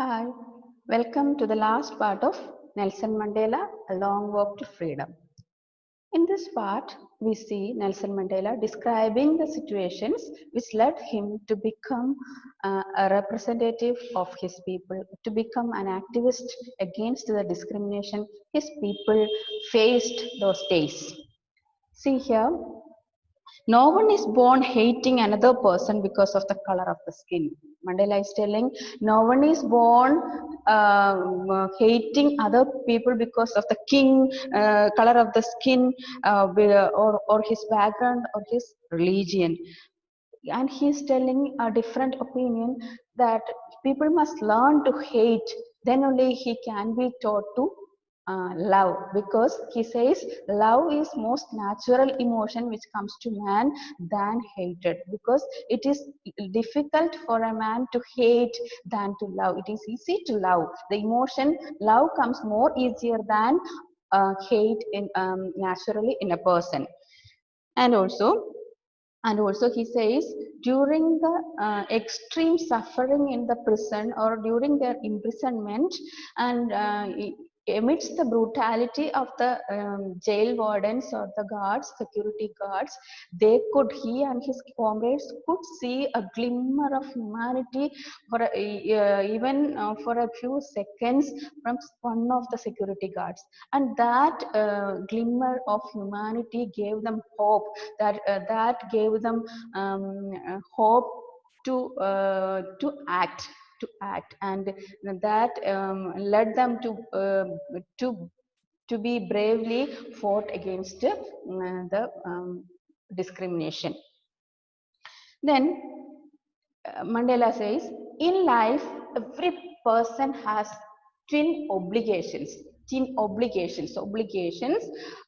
Hi, welcome to the last part of Nelson Mandela, A Long Walk to Freedom. In this part, we see Nelson Mandela describing the situations which led him to become a representative of his people, to become an activist against the discrimination his people faced those days. See here, no one is born hating another person because of the color of the skin. Mandela is telling no one is born hating other people because of the color of the skin, or his background or his religion. And he's telling a different opinion that people must learn to hate, then only he can be taught to love, because he says love is most natural emotion which comes to man than hatred, because it is difficult for a man to hate than to love. It is easy to love. The emotion love comes more easier than hate in naturally in a person. And also and also he says during the extreme suffering in the prison or during their imprisonment, and amidst the brutality of the jail wardens or the guards, security guards, he and his comrades could see a glimmer of humanity even for a few seconds from one of the security guards, and that glimmer of humanity gave them hope, that gave them hope to act, and that led them to to be bravely fought against the discrimination. Then Mandela says, in life, every person has twin obligations. Twin obligations. Obligations.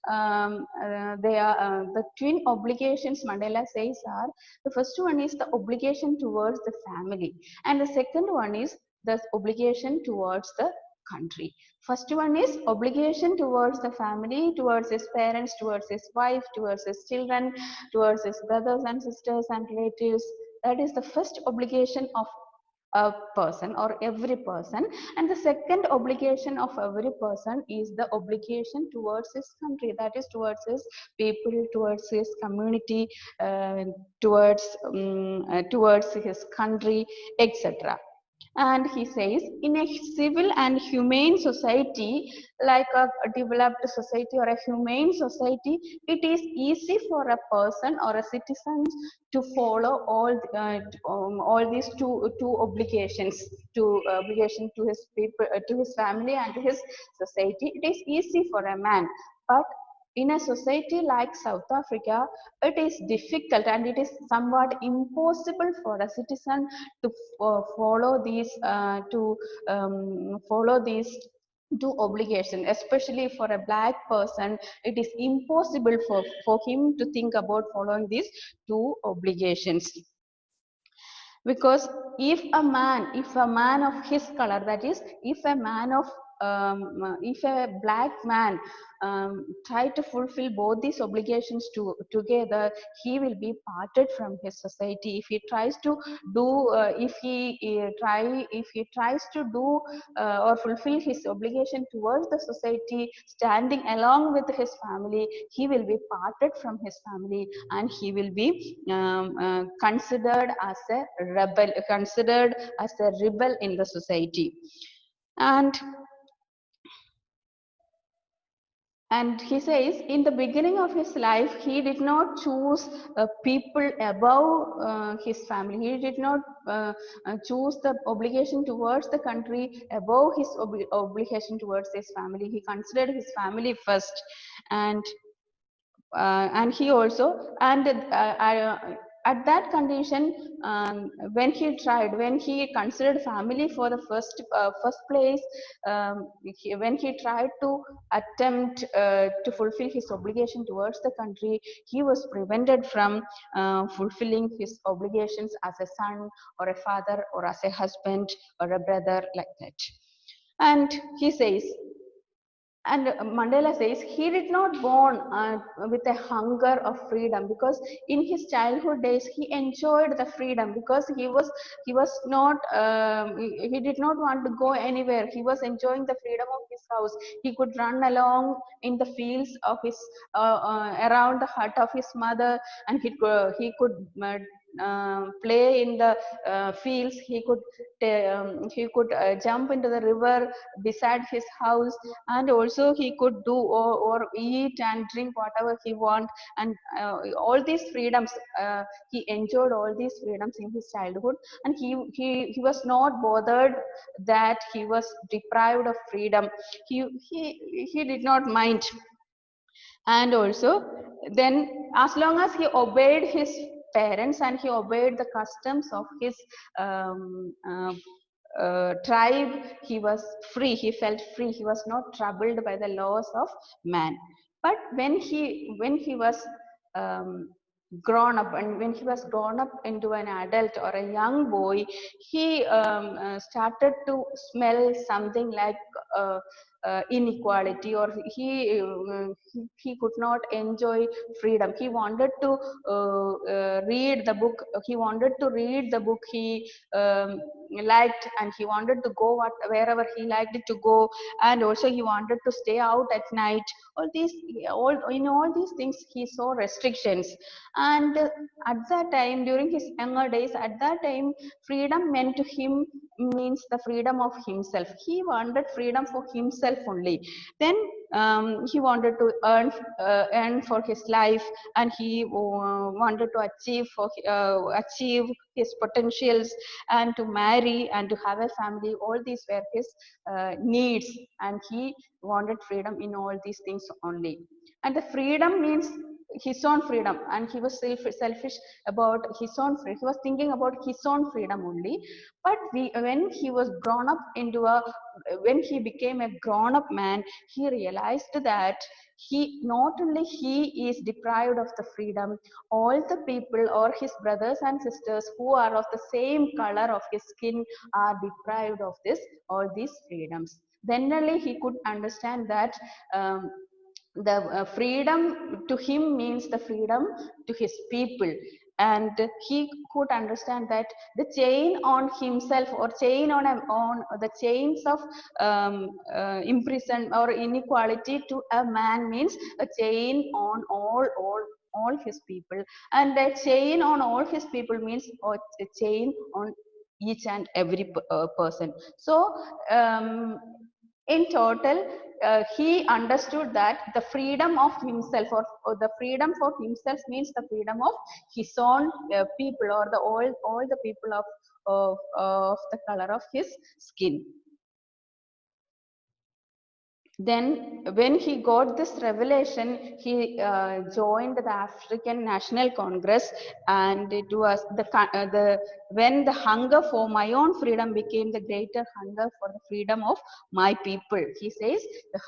They are the twin obligations. Mandela says are, the first one is the obligation towards the family, and the second one is the obligation towards the country. First one is obligation towards the family, towards his parents, towards his wife, towards his children, towards his brothers and sisters and relatives. That is the first obligation of a person or every person. And the second obligation of every person is the obligation towards his country, that is towards his people, towards his community, towards his country, etc. And he says, in a civil and humane society, like a developed society or a humane society, it is easy for a person or a citizen to follow all these two obligations, to obligation to his people, to his family and to his society. It is easy for a man, but in a society like South Africa, it is difficult and it is somewhat impossible for a citizen to follow these two obligations. Especially for a black person, it is impossible for him to think about following these two obligations, because if a man of his color, that is if a black man try to fulfill both these obligations together, he will be parted from his society. If he tries to do if he tries to do or fulfill his obligation towards the society standing along with his family, he will be parted from his family, and he will be considered as a rebel in the society. And and he says in the beginning of his life, he did not choose people above his family. He did not choose the obligation towards the country above his obligation towards his family. He considered his family first. And he also, and at that condition, when he considered family for the first place, when he tried to attempt to fulfill his obligation towards the country, he was prevented from fulfilling his obligations as a son or a father or as a husband or a brother, like that. And he says, And Mandela says he did not born with a hunger of freedom, because in his childhood days he enjoyed the freedom, because he was not he did not want to go anywhere. He was enjoying the freedom of his house. He could run along in the fields of his around the hut of his mother, and he could play in the fields. He could jump into the river beside his house, and also he could do or eat and drink whatever he want. And all these freedoms, he enjoyed all these freedoms in his childhood, and he was not bothered that he was deprived of freedom. He did not mind. And also, then as long as he obeyed his parents and he obeyed the customs of his um, tribe, he was free. He felt free. He was not troubled by the laws of man. But when he was um, grown up, and when he was grown up into an adult or a young boy, he started to smell something like inequality, or he could not enjoy freedom. He wanted to read the book. He wanted to read the book he liked, and he wanted to go wherever he liked it to go. And also he wanted to stay out at night. All these things he saw restrictions. And at that time, during his younger days, at that time, freedom meant to him means the freedom of himself. He wanted freedom for himself only. Then he wanted to earn for his life, and he wanted to achieve his potentials, and to marry and to have a family. All these were his needs, and he wanted freedom in all these things only. And the freedom means his own freedom, and he was selfish about his own freedom. He was thinking about his own freedom only. But when he was grown up into a when he became a grown up man, he realized that he not only he is deprived of the freedom, all the people or his brothers and sisters who are of the same color of his skin are deprived of all these freedoms. Then only he could understand that um, the freedom to him means the freedom to his people. And he could understand that the chain on himself, or chain on the chains of imprison or inequality to a man, means a chain on all his people. And a chain on all his people means a chain on each and every person. So in total, he understood that the freedom of himself, or the freedom for himself, means the freedom of his own people, or the all the people of the color of his skin. Then when he got this revelation, he joined the African National Congress. And it was the when the hunger for my own freedom became the greater hunger for the freedom of my people. He says the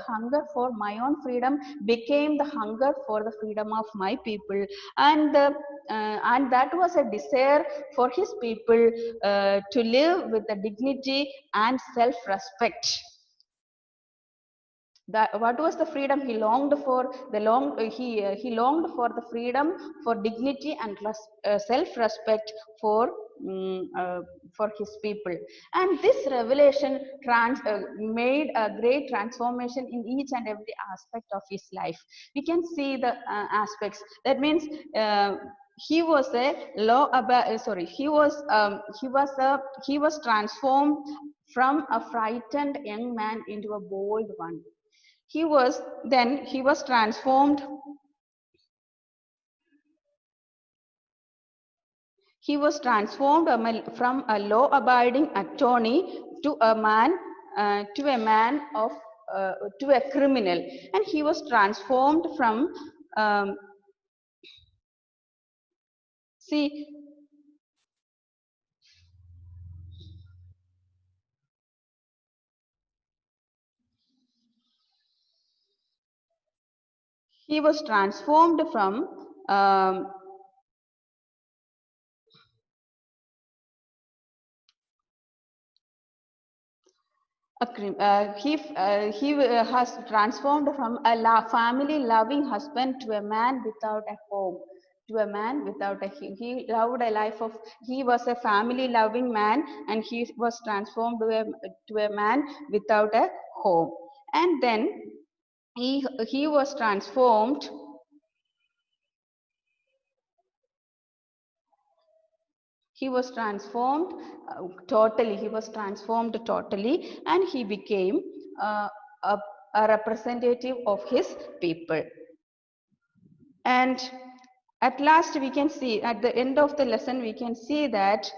hunger for my own freedom became the hunger for the freedom of my people. And that was a desire for his people to live with the dignity and self-respect. That what was the freedom he longed for? He longed for the freedom, for dignity and self-respect for his people. And this revelation made a great transformation in each and every aspect of his life. We can see the aspects. That means he was a sorry he was transformed from a frightened young man into a bold one. He was transformed. He was transformed from a law-abiding attorney to a man, of to a criminal. And he was transformed from um, see he was transformed from He has transformed from a family loving husband to a man without a home, to a man without a he loved a life of, he was a family loving man, and he was transformed to a man without a home. And then he was transformed, he was transformed totally, he was transformed totally, and he became uh, a, a representative of his people. And at last we can see, at the end of the lesson we can see that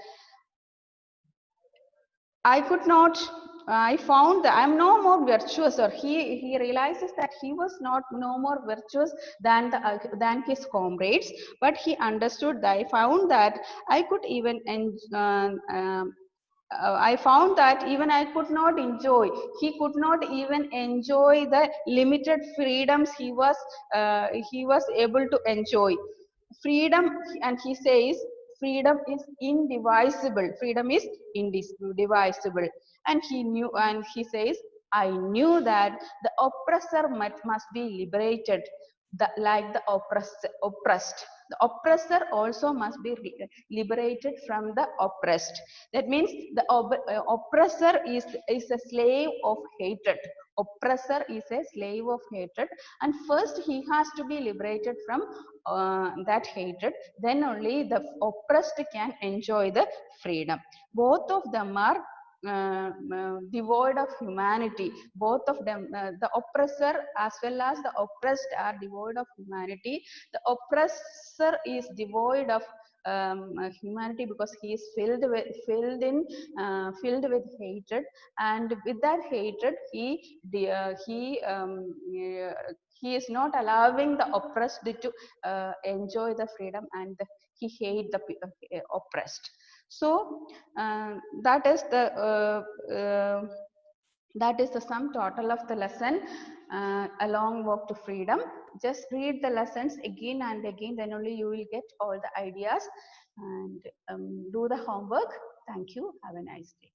I could not, I found that I'm no more virtuous, or he realizes that he was not no more virtuous than than his comrades, but he understood that, I found that I could even I found that even I could not enjoy, he could not even enjoy the limited freedoms he was able to enjoy. Freedom, and he says, freedom is indivisible. Freedom is indivisible. And he knew, and he says, I knew that the oppressor must be liberated, like the oppressed. The oppressor also must be liberated from the oppressed. That means the oppressor is a slave of hatred. Oppressor is a slave of hatred, and first he has to be liberated from that hatred. Then only the oppressed can enjoy the freedom. Both of them are devoid of humanity. Both of them, the oppressor as well as the oppressed, are devoid of humanity. The oppressor is devoid of humanity because he is filled with hatred, and with that hatred he is not allowing the oppressed to enjoy the freedom, and he hate the oppressed. So that is the that is the sum total of the lesson, A Long Walk to Freedom. Just read the lessons again and again, then only you will get all the ideas, and do the homework. Thank you. Have a nice day.